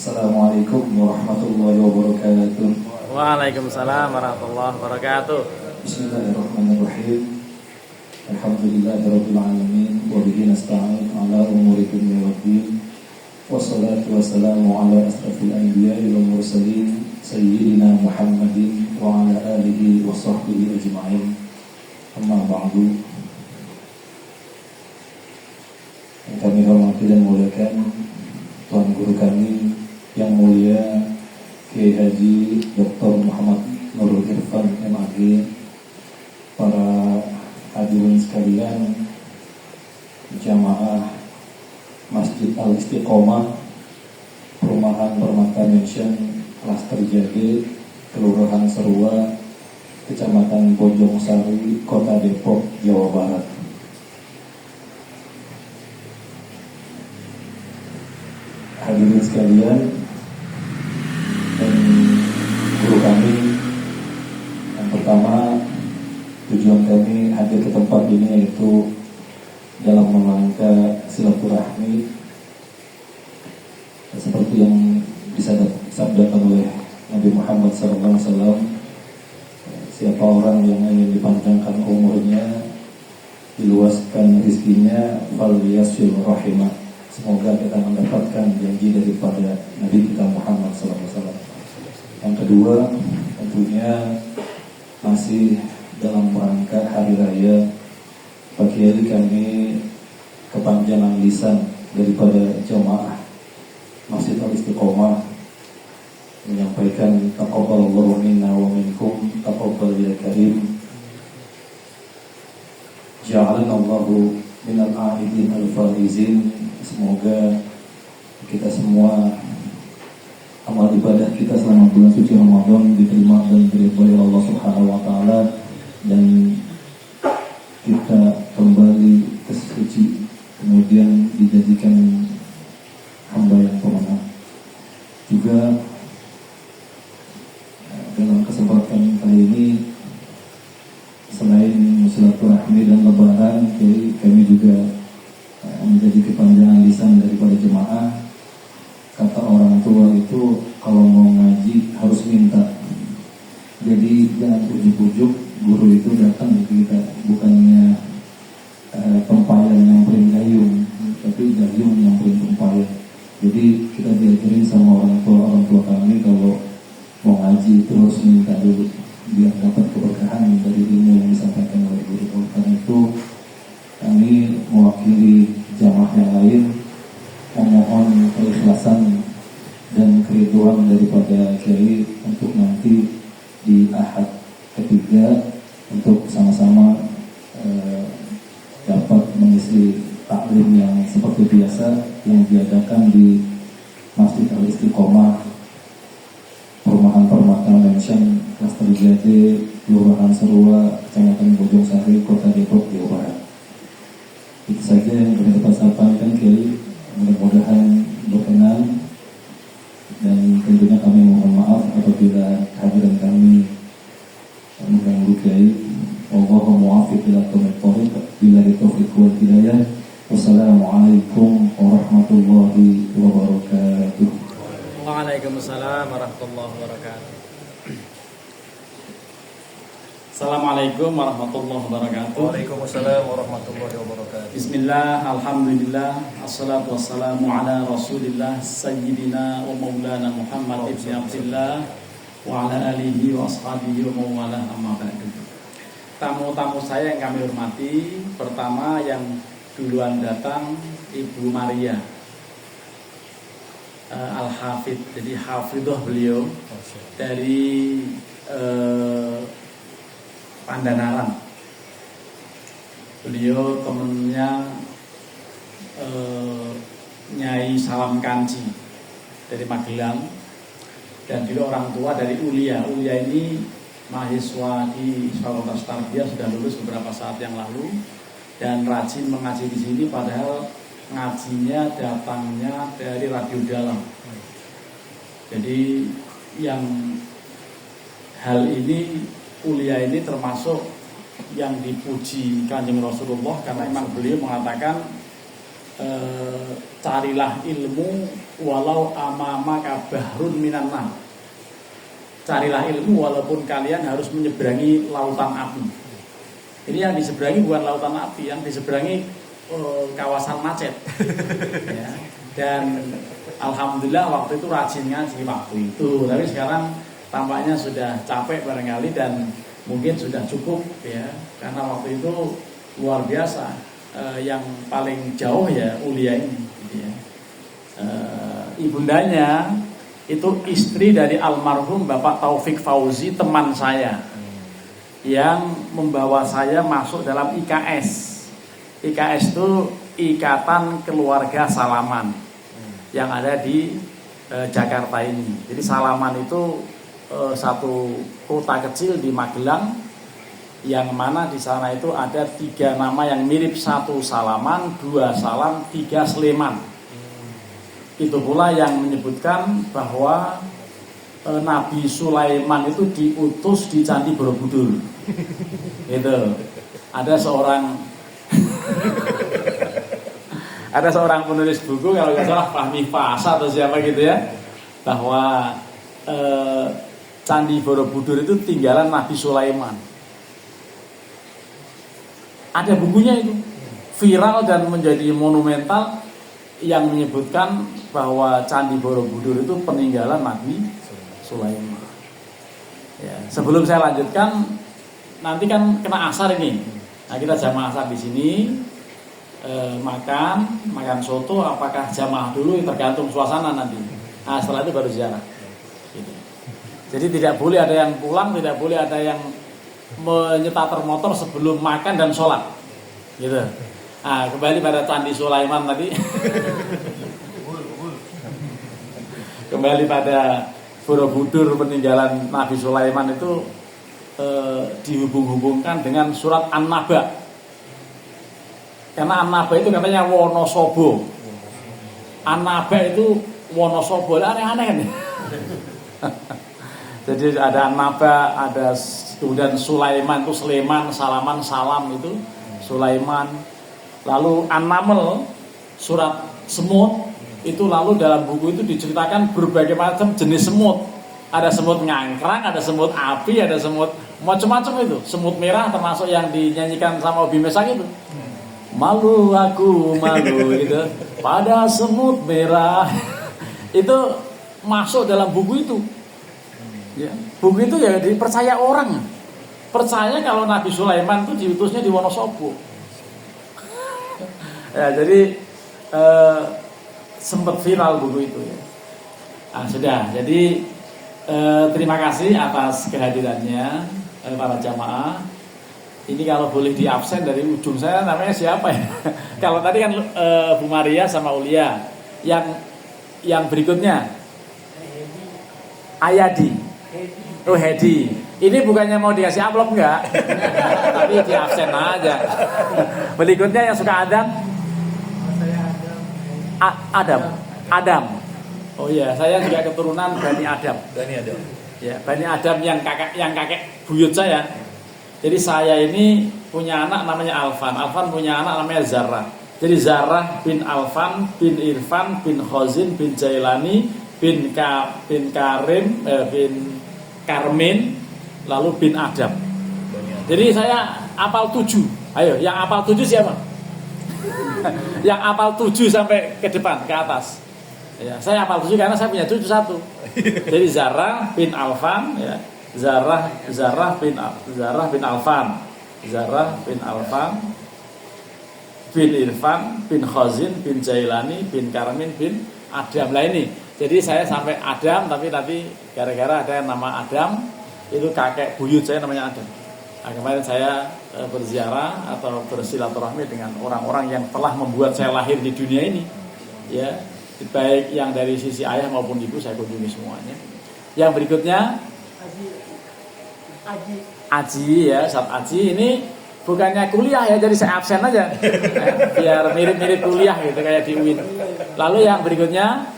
Assalamualaikum warahmatullahi wabarakatuh. Waalaikumsalam warahmatullahi wabarakatuh. Bismillahirrahmanirrahim. Alhamdulillahirabbil alamin wa bihi nasta'in ala umuri dunya waddin. Wassalatu wassalamu ala asrafil anbiya'i wal mursalin sayyidina Muhammadin wa ala alihi wa sahbihi ajma'in. Amma ba'du. Yang kami hormati dan muliakan Tuan Guru kami yang mulia Kiai Haji Dr. Muhammad Nurul Irfan MAG, para hadirin sekalian, jamaah Masjid Al-Istiqomah, Perumahan Permata Mansion, Klaster Jade, Kelurahan Serua, Kecamatan Bojong Sari, Kota Depok, Jawa Barat. Hadirin sekalian dan guru kami, yang pertama, tujuan kami hadir ke tempat ini yaitu dalam rangka silaturahmi, seperti yang disabdakan oleh Nabi Muhammad SAW. Siapa orang yang ingin dipanjangkan umurnya, diluaskan rezekinya, fal yasil rahimah. Semoga kita mendapatkan janji daripada Nabi kita Muhammad SAW. Yang kedua, tentunya masih dalam rangka hari raya, pagi hari kami kepanjangan lisan daripada jamaah Masjid Al-Istiqomah menyampaikan taqabbalallahu minna wa minkum, taqabbal ya karim, ja'alana Allahu minal a'idin al-faizin. Semoga kita semua amal ibadah kita selama bulan suci Ramadan diterima dan diridhoi Allah Subhanahu wa taala, dan kita kembali ke suci, kemudian dijadikan hamba yang pemenang. Juga dalam kesempatan kali ini, selain silaturahmi dan lebaran, kami juga menjadi kepanjangan lisan daripada jemaah. Kata orang tua itu kalau mau ngaji harus minta. Jadi jangan ujuk-ujuk guru itu datang ke kita, bukannya tempayan yang beri gayung, tapi gayung yang beri tempayan. Jadi kita diajarin sama orang tua kami kalau mau ngaji itu harus minta dulu biar dapat keberkahan dari ilmu yang disampaikan oleh guru. Karena itu kami mewakili jamaah yang lain memohon keikhlasan dan keriduan daripada Kiai untuk nanti di Ahad ketiga untuk sama-sama dapat mengisi taklim yang seperti biasa yang diadakan di Masjid Al-Istiqomah, Perumahan Permata Mansion, Klaster Jade, Kelurahan Serua, Kecamatan Bojong Sari, Kota Depok, Jawa Barat. Itu saja yang kami dapat sampaikan, Kiai. Mudah-mudahan berkenan, dan tentunya kami mohon maaf apabila kehadiran kami mengganggu Kiai. Wallahu muwaffiq ila aqwamit thoriq, billahi taufiq wal hidayah. Wassalamualaikum warahmatullahi wabarakatuh. Waalaikumsalam warahmatullahi wabarakatuh. Assalamualaikum warahmatullahi wabarakatuh. Waalaikumsalam warahmatullahi wabarakatuh. Bismillah, alhamdulillah, assalatu wassalamu ala rasulillah sayyidina wa maulana Muhammad ibn Abdillah wa ala alihi wa ashabihi wa mawalah, amma ba'du. Tamu-tamu saya yang kami hormati, pertama yang duluan datang Ibu Maria Al-Hafidh, jadi hafidhah beliau dari Pandanaran. Beliau temennya Nyai Salam Kanci dari Magelang, dan dulu orang tua dari Ulia. Ulia ini mahasiswa di Fakultas Tarbiyah, sudah lulus beberapa saat yang lalu dan rajin mengaji di sini, padahal ngajinya datangnya dari Radio Dalam. Jadi yang hal ini, kuliah ini termasuk yang dipuji Kanjeng Rasulullah, karena memang beliau mengatakan carilah ilmu walau amamaka bahrun minan nar. Carilah ilmu walaupun kalian harus menyeberangi lautan api. Ini yang diseberangi bukan lautan api, yang diseberangi kawasan macet. Ya. Dan alhamdulillah waktu itu rajin ngaji waktu itu. Tapi sekarang tampaknya sudah capek barangkali dan mungkin sudah cukup ya, karena waktu itu luar biasa. Yang paling jauh ya Ulia ini gitu ya. Ibundanya itu istri dari almarhum Bapak Taufik Fauzi, teman saya yang membawa saya masuk dalam IKS. IKS itu Ikatan Keluarga Salaman yang ada di Jakarta ini. Jadi Salaman itu satu kota kecil di Magelang, yang mana di sana itu ada 3 nama yang mirip, 1 Salaman, 2 Salam, 3 Sleman. Itu pula yang menyebutkan bahwa Nabi Sulaiman itu diutus di Candi Borobudur. Itu ada seorang penulis buku, kalau nggak salah Fahmi Fasa atau siapa gitu ya, bahwa Candi Borobudur itu tinggalan Nabi Sulaiman. Ada bukunya itu, viral dan menjadi monumental, yang menyebutkan bahwa Candi Borobudur itu peninggalan Nabi Sulaiman. Ya, sebelum saya lanjutkan, nanti kan kena asar ini. Nah, kita jamaah asar di sini, makan soto, apakah jamaah dulu, tergantung suasana nanti. Nah, setelah itu baru ziarah. Gitu. Jadi tidak boleh ada yang pulang, tidak boleh ada yang menyetar motor sebelum makan dan sholat, gitu. Nah, kembali pada Candi Sulaiman tadi. Kembali pada Borobudur, peninggalan Nabi Sulaiman itu dihubung-hubungkan dengan surat An-Naba. Karena An-Naba itu katanya Wonosobo. An-Naba itu Wonosobo, aneh-aneh kan? Jadi ada An-Naba, ada kemudian Sulaiman itu Sleman, Salaman, Salam itu Sulaiman. Lalu An-Naml, surat semut, itu lalu dalam buku itu diceritakan berbagai macam jenis semut. Ada semut ngangkrang, ada semut api, ada semut macam-macam itu. Semut merah termasuk yang dinyanyikan sama Obi Mesak itu. Malu aku malu gitu. Pada semut merah. Itu masuk dalam buku itu. Ya, buku itu ya dipercaya orang. Percaya kalau Nabi Sulaiman itu diutusnya di Wonosobo. Ya, jadi sempat viral buku itu ya. Nah, sudah. Jadi terima kasih atas kehadirannya para jamaah. Ini kalau boleh di absen dari ujung saya, namanya siapa ya? Kalau tadi kan Bu Maria sama Ulia. Yang berikutnya Ayadi. Oh, Hedi. Ini bukannya mau dikasih amplop enggak? Tapi di absen aja. Berikutnya yang suka Adam. Adam. Oh iya, saya juga keturunan Bani Adam. Ya, Bani Adam yang kakek buyut saya. Jadi saya ini punya anak namanya Alfan. Alfan punya anak namanya Zarrah. Jadi Zarrah bin Alfan bin Irfan bin Khazin bin Jailani bin Karim bin Karmin, lalu bin Adam. Jadi saya apal 7. Ayo, yang apal 7 siapa? Yang apal 7 sampai ke depan, ke atas. Ya, saya apal 7 karena saya punya cucu 1. Jadi Zarrah bin Alfan, ya. Zarrah bin Alfan. Zarrah bin Alfan bin Irfan bin Khazin bin Jailani bin Karmin bin Adam. Lah ini. Jadi saya sampai Adam, tapi gara-gara ada yang nama Adam, itu kakek buyut saya namanya Adam. Nah, kemarin saya berziarah atau bersilaturahmi dengan orang-orang yang telah membuat saya lahir di dunia ini. Ya, baik yang dari sisi ayah maupun ibu saya kunjungi semuanya. Yang berikutnya Aji ya, Ustaz Aji ini bukannya kuliah ya, jadi saya absen aja. Biar mirip-mirip kuliah gitu kayak di UIN. Lalu yang berikutnya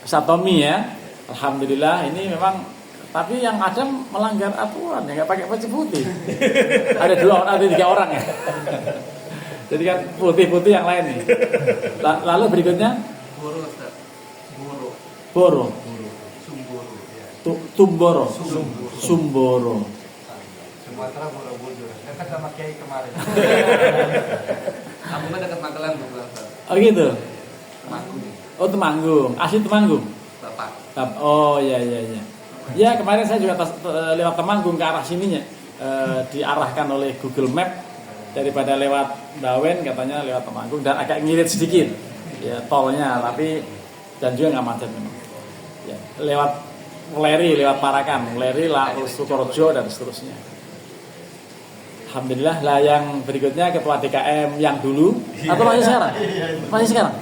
Ustaz Tommy ya. Alhamdulillah ini memang, tapi yang Adam melanggar aturan ya, nggak pakai baju putih. Ada 2 orang, ada 3 orang ya. Jadi kan putih-putih yang lain nih. Lalu berikutnya Boro, Ustaz. Boro. Boro, Sumboro. Ya. Tumboro, Sumboro. Sumboro. Sumatera Borobudur. Dekat sama Kiai kemarin. Kamu kan dekat Magelang tuh, Ustaz. Oh gitu. Temanggung. Oh Temanggung, asli Temanggung. Bapak. Oh iya. Ya kemarin saya juga lewat Temanggung ke arah sininya, diarahkan oleh Google Map daripada lewat Bawen katanya lewat Temanggung dan agak ngirit sedikit ya tolnya, tapi dan juga nggak macet memang. Ya, lewat Leri, lewat Parakan, Leri, lalu Sukorejo dan seterusnya. Alhamdulillah. Lah yang berikutnya ketua DKM yang dulu atau masih sekarang? Masih sekarang?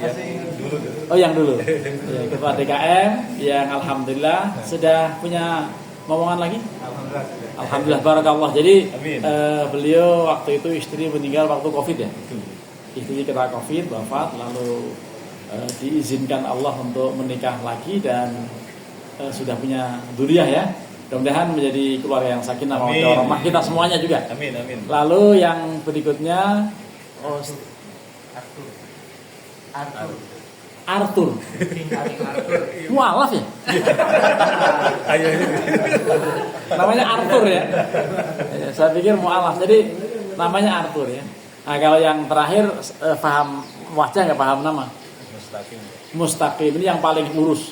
Oh yang dulu. Ya, ketua DKM yang alhamdulillah sudah punya momongan lagi. Alhamdulillah barakallah. Jadi beliau waktu itu istri meninggal waktu Covid ya. Istri kena Covid wafat, lalu diizinkan Allah untuk menikah lagi dan sudah punya dzurriyyah ya. Mudah-mudahan menjadi keluarga yang sakinah mawaddah warahmah kita semuanya juga. Amin. Lalu yang berikutnya Arthur. Mualaf ya? Namanya Arthur ya. Saya pikir mualaf. Jadi namanya Arthur ya. Nah, kalau yang terakhir paham wajah nggak paham nama? Mustaqim ini yang paling lurus.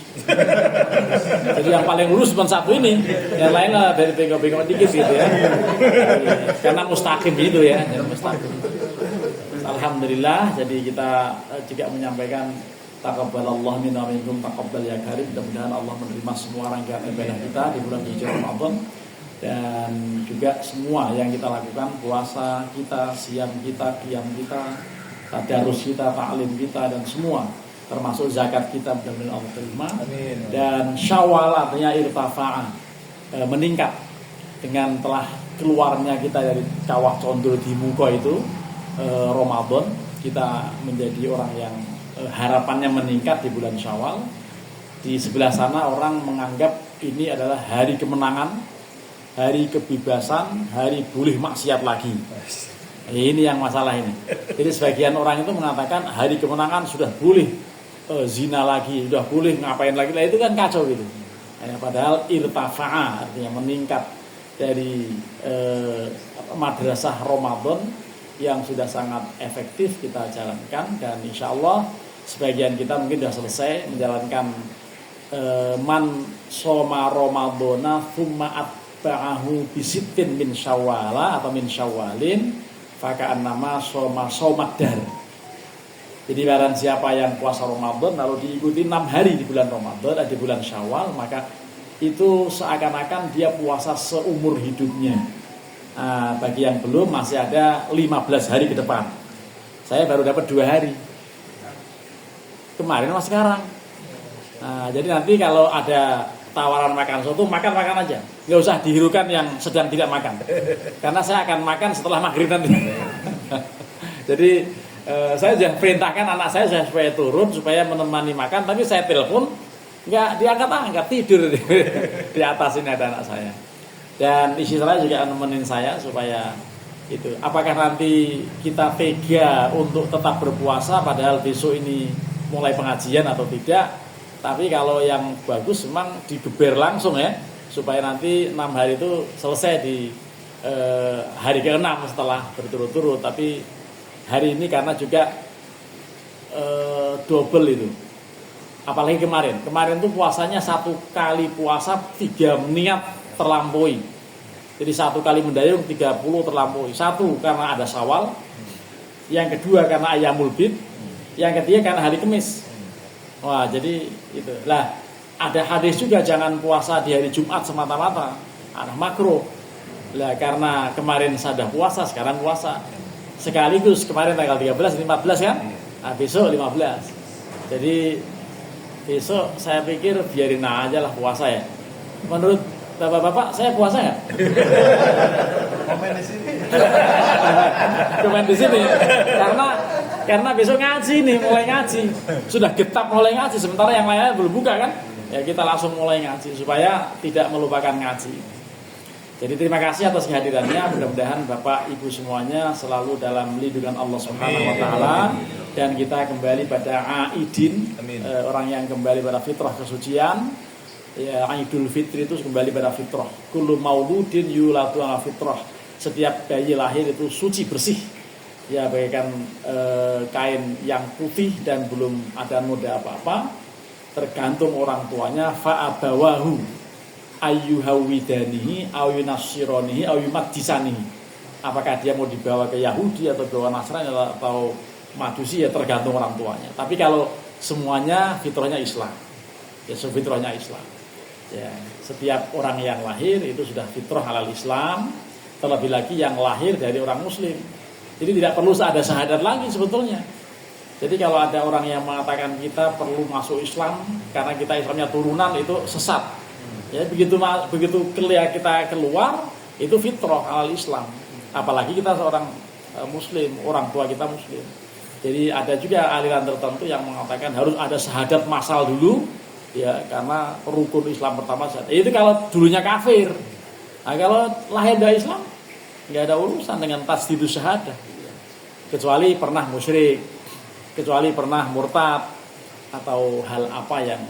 Jadi yang paling lurus cuma satu ini, yang lain lah dari bengkok-bengkok dikit gitu ya. Karena mustaqim itu ya, mustaqim. Alhamdulillah, jadi kita juga menyampaikan taqabbalallahu minna wa minkum taqabbal ya karim. Mudah-mudahan Allah menerima semua rangkaian ibadah kita di bulan hijrah Ramadan dan juga semua yang kita lakukan, puasa kita, siam kita, qiyam kita, tadarus kita, ta'lim kita dan semua termasuk zakat kita mudah-mudahan Allah terima. Amin. Dan Syawal artinya irtafa'a, meningkat dengan telah keluarnya kita dari kawah condro di muka itu Ramadan, kita menjadi orang yang harapannya meningkat di bulan Syawal. Di sebelah sana orang menganggap ini adalah hari kemenangan, hari kebebasan, hari boleh maksiat lagi. Ini yang masalah ini. Jadi sebagian orang itu mengatakan hari kemenangan sudah boleh zina lagi, sudah boleh ngapain lagi. Lah itu kan kacau gitu. Padahal irtafa'a artinya meningkat dari madrasah Ramadan yang sudah sangat efektif kita jalankan dan insya Allah sebagian kita mungkin sudah selesai menjalankan man soma Ramadana thumma atba'ahu bisittin min syawala atau min syawalin faka'an nama soma somadar. Jadi barang siapa yang puasa Ramadan lalu diikuti 6 hari di bulan Ramadan, di bulan Syawal, maka itu seakan-akan dia puasa seumur hidupnya. Nah, bagi yang belum masih ada 15 hari ke depan. Saya baru dapat 2 hari. Kemarin sama sekarang. Nah, jadi nanti kalau ada tawaran makan soto, makan aja. Nggak usah dihirukan yang sedang tidak makan. Karena saya akan makan setelah maghrib nanti. Jadi saya sudah perintahkan anak saya supaya turun, supaya menemani makan. Tapi saya telepon, nggak diangkat-angkat, tidur di atas ini ada anak saya. Dan istri saya juga nemenin saya supaya itu. Apakah nanti kita tega untuk tetap berpuasa padahal besok ini mulai pengajian atau tidak? Tapi kalau yang bagus memang digeber langsung ya, supaya nanti 6 hari itu selesai di hari ke-6 setelah berturut-turut. Tapi hari ini karena juga double itu. Apalagi kemarin tuh puasanya 1 kali puasa 3 niat terlampaui. Jadi 1 kali mendayung 30 terlampaui. 1 karena ada Syawal, yang kedua karena Ayyamul Bid, yang ketiga karena hari Kamis. Wah, jadi itu. Lah, ada hadis juga jangan puasa di hari Jumat semata-mata. Ada makruh. Lah karena kemarin sudah puasa, sekarang puasa. Sekaligus kemarin tanggal 13, 14 kan? Nah, besok 15. Jadi besok saya pikir biarin aja lah puasa ya. Menurut Bapak-bapak, saya puasa nggak? Komen di sini. Komen di sini. Karena besok ngaji nih, mulai ngaji. Sudah getap mulai ngaji, sementara yang lainnya belum buka kan? Ya kita langsung mulai ngaji supaya tidak melupakan ngaji. Jadi terima kasih atas kehadirannya. Mudah-mudahan Bapak Ibu semuanya selalu dalam lindungan Allah Subhanahu wa taala dan kita kembali pada aidin, orang yang kembali pada fitrah kesucian. Ya, Idul Fitri itu kembali pada fitrah. Kullu mauludin yuladu ala fitrah. Setiap bayi lahir itu suci bersih. Ya, bagaikan kain yang putih dan belum ada noda apa-apa. Tergantung orang tuanya fa'abawahu ayyuhawidanihi ayyunasironihi ayyumadjisanihi. Apakah dia mau dibawa ke Yahudi atau bawa Nasrani atau Majusi, ya tergantung orang tuanya. Tapi kalau semuanya fitrahnya Islam, ya fitrahnya Islam. Ya, setiap orang yang lahir itu sudah fitrah halal Islam, terlebih lagi yang lahir dari orang Muslim. Jadi tidak perlu ada syahadat lagi sebetulnya. Jadi kalau ada orang yang mengatakan kita perlu masuk Islam karena kita Islamnya turunan, itu sesat. Ya, begitu kita keluar itu fitrah halal Islam. Apalagi kita seorang Muslim, orang tua kita Muslim. Jadi ada juga aliran tertentu yang mengatakan harus ada syahadat massal dulu, ya karena rukun Islam pertama syahadat. Itu kalau dulunya kafir. Nah, kalau lahir dari Islam nggak ada urusan dengan tasdidus syahadah, kecuali pernah musyrik, kecuali pernah murtad atau hal apa yang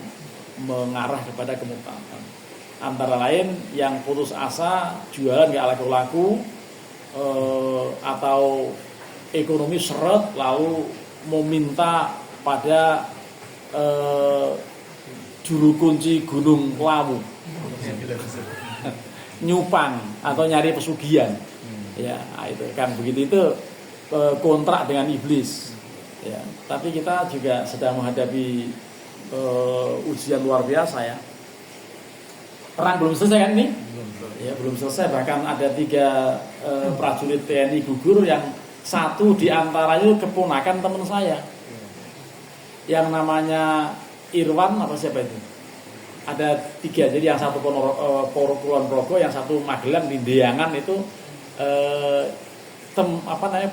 mengarah kepada kemurtadan. Antara lain yang putus asa, jualan gak laku-laku, atau ekonomi seret lalu meminta pada juru kunci Gunung Lawu nyupang atau nyari pesugihan. Ya, itu kan begitu, itu kontrak dengan iblis. Ya, tapi kita juga sedang menghadapi ujian luar biasa ya. Perang belum selesai kan ini? Ya, belum selesai. Bahkan ada 3 prajurit TNI gugur, yang satu diantaranya keponakan teman saya, yang namanya Irwan apa siapa itu? Ada 3. Jadi yang satu Kulon Progo, yang satu Magelang di Deangan itu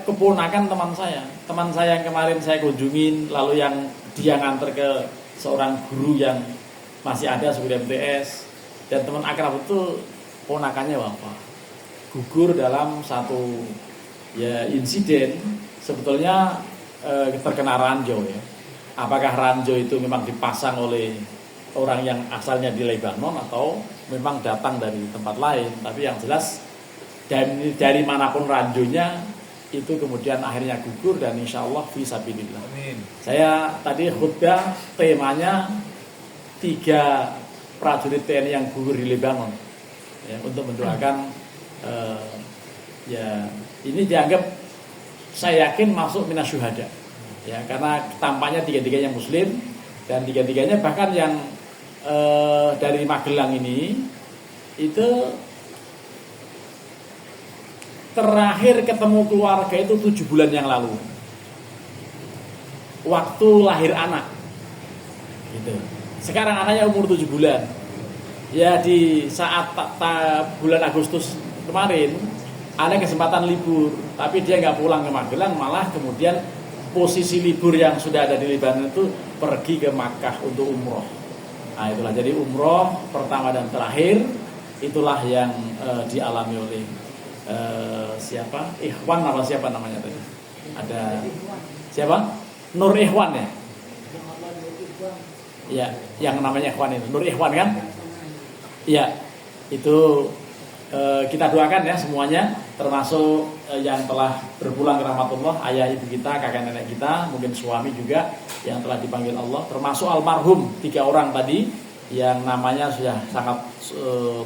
keponakan teman saya. Teman saya yang kemarin saya kunjungin, lalu yang dia nganter ke seorang guru yang masih ada sebagai MTS. Dan teman akrab itu ponakannya wafat, gugur dalam satu ya insiden. Sebetulnya terkena ranjau ya. Apakah ranjau itu memang dipasang oleh orang yang asalnya di Lebanon atau memang datang dari tempat lain? Tapi yang jelas dari manapun ranjaunya itu kemudian akhirnya gugur dan insya Allah fisabilillah. Amin. Saya tadi khutbah temanya 3 prajurit TNI yang gugur di Lebanon, ya, untuk mendoakan ya ini dianggap, saya yakin masuk minas syuhada, ya karena tampaknya 3-3-nya Muslim dan 3-3-nya bahkan yang dari Magelang ini itu terakhir ketemu keluarga itu 7 bulan yang lalu, waktu lahir anak gitu. Sekarang anaknya umur 7 bulan. Ya di saat bulan Agustus kemarin ada kesempatan libur, tapi dia nggak pulang ke Magelang, malah kemudian posisi libur yang sudah ada di Lebanon itu pergi ke Makkah untuk umroh. Nah itulah, jadi umroh pertama dan terakhir itulah yang dialami oleh siapa? Ikhwan apa siapa namanya tadi? Ada siapa? Nur Ikhwan ya? Ya, yang namanya Ikhwan itu, Nur Ikhwan kan? Ya, itu kita doakan ya semuanya, termasuk yang telah berpulang ke rahmatullah, ayah ibu kita, kakak nenek kita, mungkin suami juga yang telah dipanggil Allah, termasuk almarhum 3 orang tadi yang namanya sudah sangat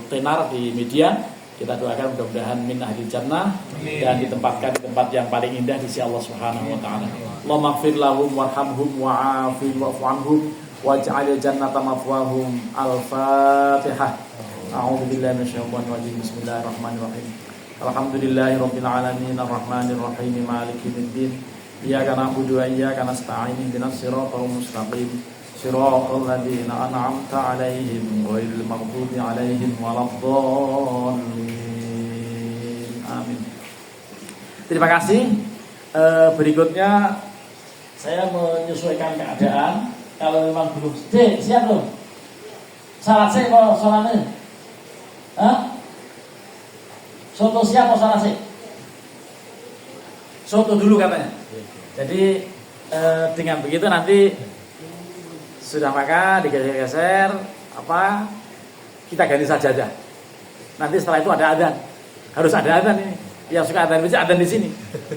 tenar di media. Kita doakan mudah-mudahan min ahli jannah dan ditempatkan di tempat yang paling indah di sisi Allah Subhanahu wa taala. Allahumma ighfir lahum warhamhum wa'afi wa'fu anhum waj'al jannata mafwahum. Al-Fatihah. A'udzu billahi minasyaitonir rajim. Bismillahirrahmanirrahim. Alhamdulillahirabbil alamin arrahmanir rahim maliki yaumiddin. Iyyaka na'budu wa iyyaka nasta'in ihdinas siratal mustaqim. Shiratal ladzina an'amta 'alaihim ghairil maghdubi 'alaihim waladdallin. Amin. Terima kasih. Berikutnya saya menyesuaikan keadaan. Kalau memang belum siap loh. Salat saya kalau salatnya. Hah? Soto siap atau nasi? Soto dulu katanya. Jadi dengan begitu nanti sudah makan digeser-geser kita ganti sajadah. Nanti setelah itu ada adzan. Harus ada adzan ini. Yang suka adzan bisa adzan di sini.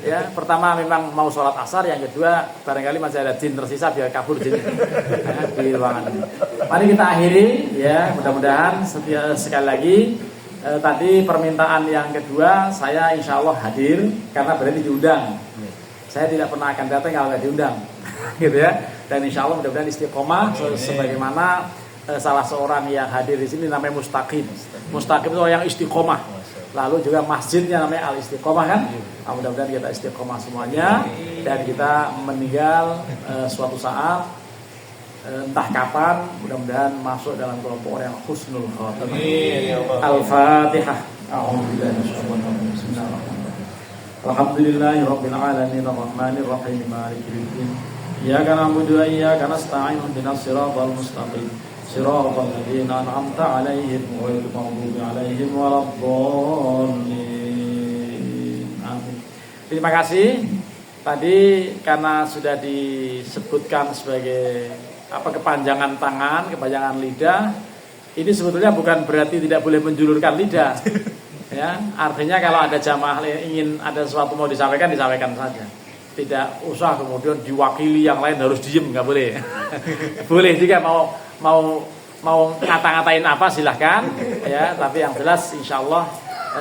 Ya, pertama memang mau sholat asar, yang kedua barangkali masih ada jin tersisa biar kabur jin di ruangan ini. Mari kita akhiri ya, mudah-mudahan sekali lagi tadi permintaan yang kedua saya insya Allah hadir karena berarti diundang. Saya tidak pernah akan datang kalau nggak diundang, gitu ya. Dan insya Allah mudah-mudahan istiqomah sebagaimana salah seorang yang hadir di sini namanya Mustaqim. Mustaqim itu yang istiqomah. Lalu juga masjidnya namanya Al Istiqomah kan. Mudah-mudahan kita istiqomah semuanya dan kita meninggal suatu saat entah kapan, mudah-mudahan masuk dalam kelompok orang yang husnul khatimah. Al-Fatihah. Bismillahirrahmanirrahim. Alhamdulillahirabbil alamin arrahmanir rahim maliki yaumiddin. Iyyaka na'budu wa iyyaka nasta'in ihdinas siratal mustaqim. Siratal ladzina an'amta 'alaihim ghairil maghdubi 'alaihim waladdallin. Amin. Terima kasih. Tadi karena sudah disebutkan sebagai kepanjangan tangan, kepanjangan lidah. Ini sebetulnya bukan berarti tidak boleh menjulurkan lidah. Ya, artinya kalau ada jamaah ingin ada sesuatu mau disampaikan saja. Tidak usah kemudian diwakili yang lain harus diem, nggak boleh. Boleh juga mau ngata-ngatain apa silahkan ya, tapi yang jelas insyaallah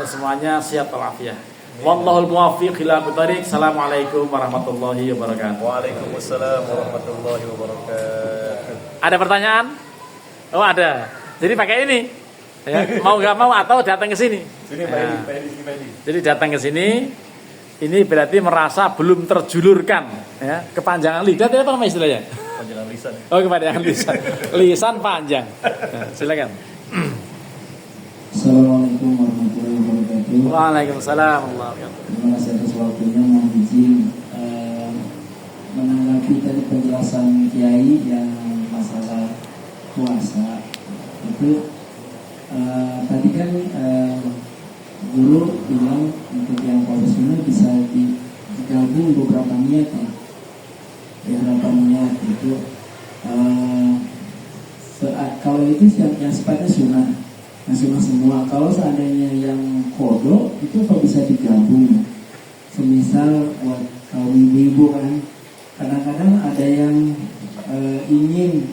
semuanya siap walafiat. Wallahul muwaffiq ila thariq. Assalamualaikum warahmatullahi wabarakatuh. Waalaikumsalam warahmatullahi wabarakatuh. Ada pertanyaan? Oh, ada. Jadi pakai ini. Ya, mau nggak mau atau datang ke sini. Sini Pak Edi. Jadi datang ke sini. Ini berarti merasa belum terjulurkan ya, kepanjangan lidah itu apa nama istilahnya? Panjangan lisan. Oh, kepanjangan lisan. Lisan panjang. Nah, silakan. Assalamualaikum warahmatullahi wabarakatuh. Waalaikumsalam warahmatullahi wabarakatuh. Terima kasih atas waktunya. Mohon izin menanggapi tadi penjelasan Kiai yang masalah puasa itu. Tadi kan guru bilang untuk yang profesional bisa digabung beberapa niat ya, beberapa niat itu. Kalau itu yang sifatnya sunnah, semua. Kalau seandainya yang kodok itu kok bisa digabung. Semisal buat kaum ibu kan, kadang-kadang ada yang ingin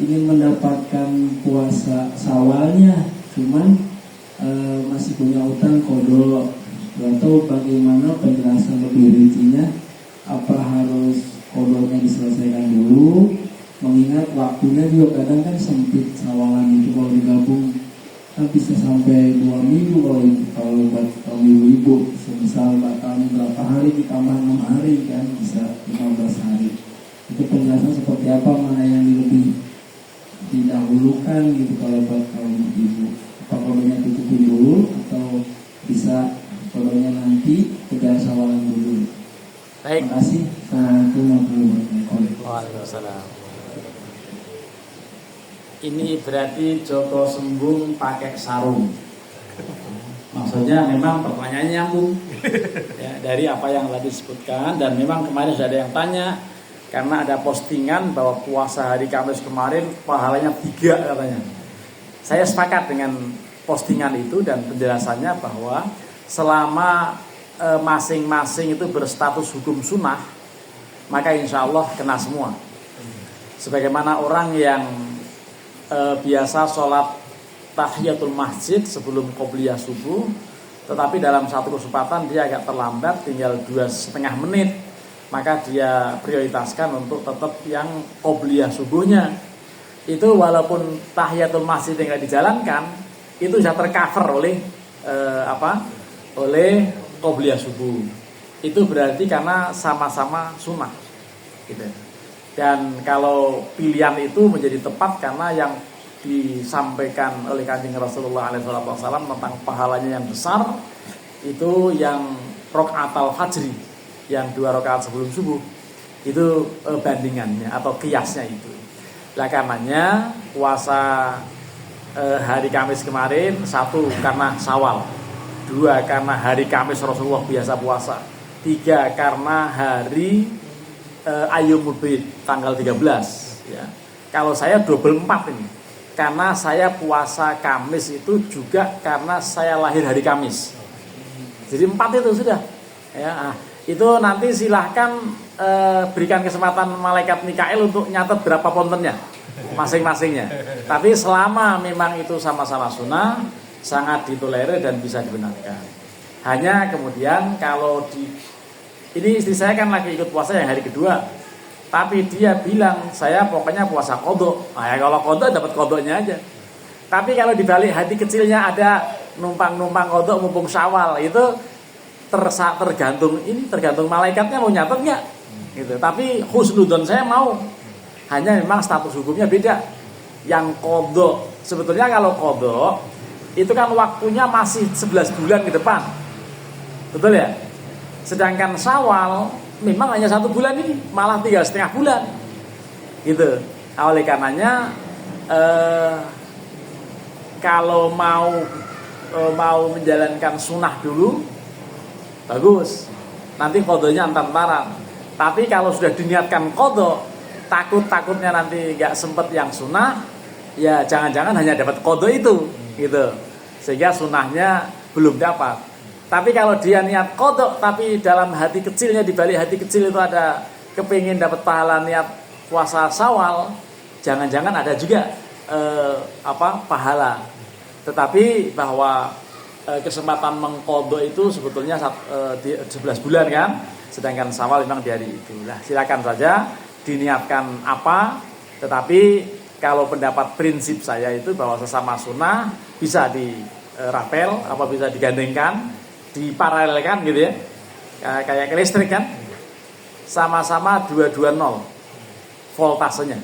mendapatkan puasa Syawalnya, cuman masih punya utang kodok. Atau bagaimana penjelasan lebih rincinya, apa harus kodoknya diselesaikan dulu, mengingat waktunya juga kadang kan sempit. Sawalan itu kalau digabung kan bisa sampai 2 minggu kalau buat kaum ibu-ibu. Misal batalnya berapa hari ditambah 6 hari kan bisa 15 hari. Itu penjelasan seperti apa, mana yang lebih didahulukan gitu kalau buat kaum ibu? Apa kodoknya tutupin dulu atau bisa kodoknya nanti kejar sawalan dulu? Baik. Terima kasih. Assalamualaikum warahmatullahi wabarakatuh. Waalaikumsalam. Ini berarti Joko Sembung pakai sarung. Maksudnya memang pertanyaannya nyambung ya, dari apa yang tadi disebutkan. Dan memang kemarin sudah ada yang tanya, karena ada postingan bahwa puasa hari Kamis kemarin pahalanya 3 katanya. Saya sepakat dengan postingan itu dan penjelasannya bahwa selama masing-masing itu berstatus hukum sunnah, maka insya Allah kena semua. Sebagaimana orang yang biasa sholat tahiyatul masjid sebelum qobliyah subuh, tetapi dalam satu kesempatan dia agak terlambat, tinggal 2,5 menit, maka dia prioritaskan untuk tetap yang qobliyah subuhnya. Itu walaupun tahiyatul masjid yang dijalankan, itu sudah tercover oleh oleh qobliyah subuh. Itu berarti karena sama-sama sunnah gitu. Dan kalau pilihan itu menjadi tepat karena yang disampaikan oleh Kanjeng Rasulullah SAW tentang pahalanya yang besar itu yang rokaatul fajri, yang 2 rakaat sebelum subuh, itu bandingannya atau kiasnya itu. Lah karenanya puasa hari Kamis kemarin, satu karena Syawal, 2 karena hari Kamis Rasulullah biasa puasa, 3 karena hari Ayyamul Bid tanggal 13 ya. Kalau saya double 4 ini. Karena saya puasa Kamis itu juga karena saya lahir hari Kamis. Jadi 4 itu sudah ya. Itu nanti silahkan berikan kesempatan malaikat Mikail untuk nyatet berapa pontennya masing-masingnya. Tapi selama memang itu sama-sama sunnah, sangat ditolerir dan bisa dibenarkan. Hanya kemudian kalau ini istri saya kan lagi ikut puasa yang hari kedua, tapi dia bilang saya pokoknya puasa kodok. Nah ya kalau kodok dapat kodoknya aja. Tapi kalau dibalik hati kecilnya ada numpang kodok mumpung Syawal, itu tergantung malaikatnya mau nyatet nggak gitu. Tapi husnudon saya mau, hanya memang status hukumnya beda. Yang kodok sebetulnya kalau kodok itu kan waktunya masih 11 bulan ke depan, betul ya. Sedangkan Syawal memang hanya 1 bulan ini, malah 3,5 bulan gitu. Oleh karenanya kalau mau menjalankan sunnah dulu bagus, nanti kodonya antar-antaran. Tapi kalau sudah diniatkan kodok, takutnya nanti nggak sempet yang sunnah, ya jangan-jangan hanya dapat kodok itu gitu, sehingga sunnahnya belum dapat. Tapi kalau dia niat kodok, tapi dalam hati kecilnya, di balik hati kecil itu ada kepingin dapat pahala niat puasa Syawal, jangan-jangan ada juga pahala. Tetapi bahwa kesempatan mengkodok itu sebetulnya 11 bulan kan, sedangkan Syawal memang di hari itu. Nah, silakan saja diniatkan apa, tetapi kalau pendapat prinsip saya itu bahwa sesama sunnah bisa dirapel, bisa digandengkan, diparalelkan gitu ya, kayak listrik kan, sama-sama 220 voltasenya.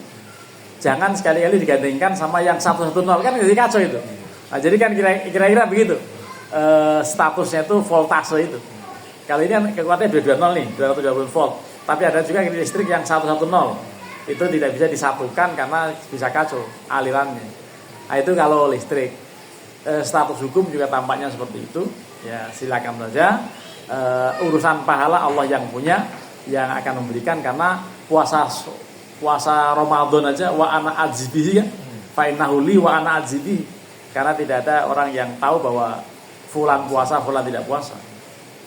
Jangan sekali-kali digandengkan sama yang 110 kan, jadi kacau itu. Nah, jadi kan kira-kira begitu statusnya itu voltase itu. Kalau ini kan kekuatannya 220 nih, 220 volt. Tapi ada juga listrik yang 110, itu tidak bisa disatukan karena bisa kacau alirannya. Nah, itu kalau listrik. Status hukum juga tampaknya seperti itu. Ya silakan saja, urusan pahala Allah yang punya, yang akan memberikan. Karena puasa Ramadan aja wa ana adzibihi ya, fa innahu li wa ana adzibihi. Karena tidak ada orang yang tahu bahwa fulan puasa, fulan tidak puasa.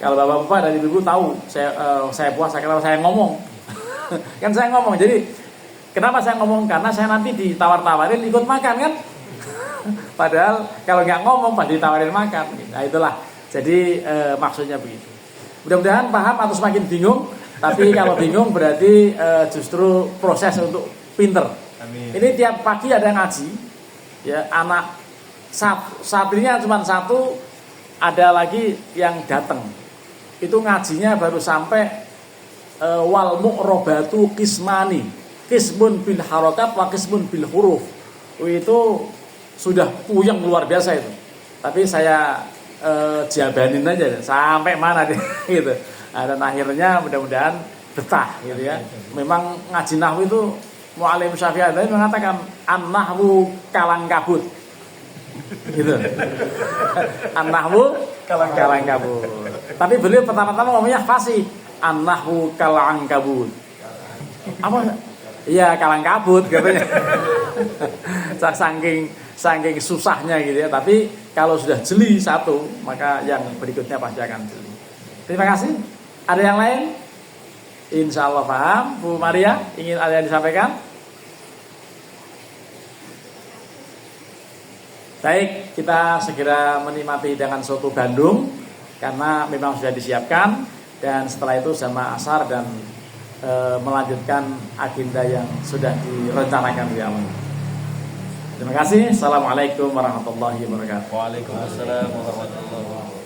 Kalau bapak-bapak dan ibu-ibu tahu saya puasa, kenapa saya ngomong? Kan saya ngomong, jadi kenapa saya ngomong? Karena saya nanti ditawar-tawarin ikut makan kan. Padahal kalau nggak ngomong pasti ditawarin makan. Nah itulah. Jadi maksudnya begitu. Mudah-mudahan paham atau semakin bingung. Tapi kalau bingung berarti justru proses untuk pinter. Amin. Ini tiap pagi ada ngaji. Ya, anak satrinya cuma 1, ada lagi yang datang. Itu ngajinya baru sampai wal mu'robatu kismani, kismun bil harokat wa kismun bil huruf. Itu sudah puyeng luar biasa itu. Tapi saya jabanin aja sampai mana deh gitu. Nah, dan akhirnya mudah-mudahan betah gitu ya. Memang ngaji nahwu itu Mu'allim Syafi'i tadi mengatakan an-nahwu kalang kabut. Gitu. An-nahwu kalang kabut. Tapi beliau pertama-tama ngomongnya fasih. An-nahwu kalang kabut. Apa? Iya, kalang kabut katanya. Saking susahnya gitu ya. Tapi kalau sudah jeli satu, maka yang berikutnya pasti akan jeli. Terima kasih. Ada yang lain? Insya Allah paham. Bu Maria, ingin ada yang disampaikan? Baik, kita segera menikmati hidangan soto Bandung karena memang sudah disiapkan, dan setelah itu sama asar dan melanjutkan agenda yang sudah direncanakan di awal. Terima kasih. Assalamualaikum warahmatullahi wabarakatuh. Waalaikumsalam warahmatullahi wabarakatuh.